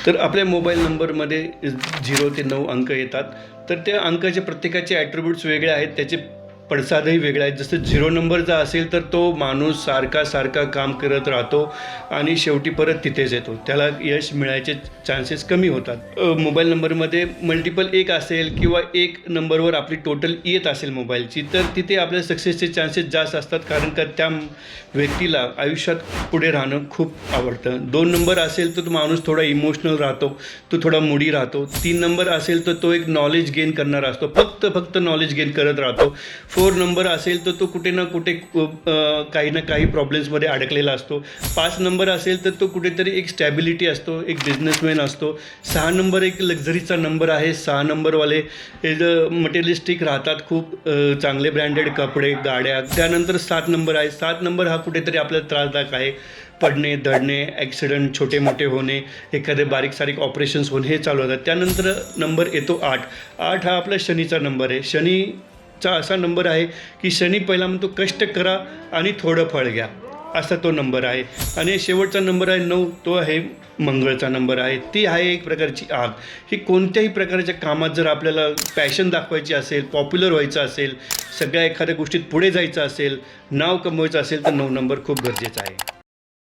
तर आपल्या मोबाईल नंबरमध्ये 0 ते 9 अंक येतात. तर त्या अंकाचे प्रत्येकाचे ॲट्रिब्यूट्स वेगळे आहेत, त्याचे पडसादही वेगळे आहेत. जसं 0 नंबरचा असेल तर तो माणूस सारखा काम करत राहतो आणि शेवटी परत तिथेच येतो, त्याला यश मिळायचे चान्सेस कमी होतात. मोबाईल नंबरमध्ये मल्टिपल 1 असेल किंवा 1 नंबरवर आपली टोटल येत असेल मोबाईलची, तर तिथे आपल्या सक्सेसचे चान्सेस जास्त असतात, कारण का त्या व्यक्तीला आयुष्यात पुढे राहणं खूप आवडतं. 2 नंबर असेल तर तो माणूस थोडा इमोशनल राहतो, तो थोडा मूडी राहतो. 3 नंबर असेल तर तो एक नॉलेज गेन करणारा असतो, फक्त नॉलेज गेन करत राहतो. 4 नंबर असेल तर तो कुठे ना कुठे काही ना काही प्रॉब्लेम्समध्ये अडकलेला असतो. 5 नंबर असेल तर तो कुठेतरी एक स्टॅबिलिटी असतो, एक बिझनेसमॅन असतो. 6 नंबर एक लक्झरीचा नंबर आहे. 6 नंबरवाले हे मटेरियलिस्टिक राहतात, खूप चांगले ब्रँडेड कपडे, गाड्या. त्यानंतर 7 नंबर आहे. 7 नंबर हा कुठेतरी आपल्याला त्रासदायक आहे. पडणे, धडणे, ॲक्सिडेंट छोटे मोठे होणे, एखादे बारीक सारीक ऑपरेशन्स होणे हे चालू होतात. त्यानंतर नंबर येतो 8. 8 हा आपला शनीचा नंबर आहे. शनीचा असा नंबर आहे की शनी पहिला म्हणतो कष्ट करा आणि थोडं फळ घ्या, असा तो नंबर आहे. आणि शेवटचा नंबर आहे 9, तो आहे मंगळचा नंबर आहे. ती आहे एक प्रकारची आग. ही कोणत्याही प्रकारच्या कामात जर आपल्याला पॅशन दाखवायची असेल, पॉप्युलर व्हायचं असेल, सगळ्या एखाद्या गोष्टीत पुढे जायचं असेल, नाव कमवायचं असेल, तर 9 नंबर खूप गरजेचा आहे.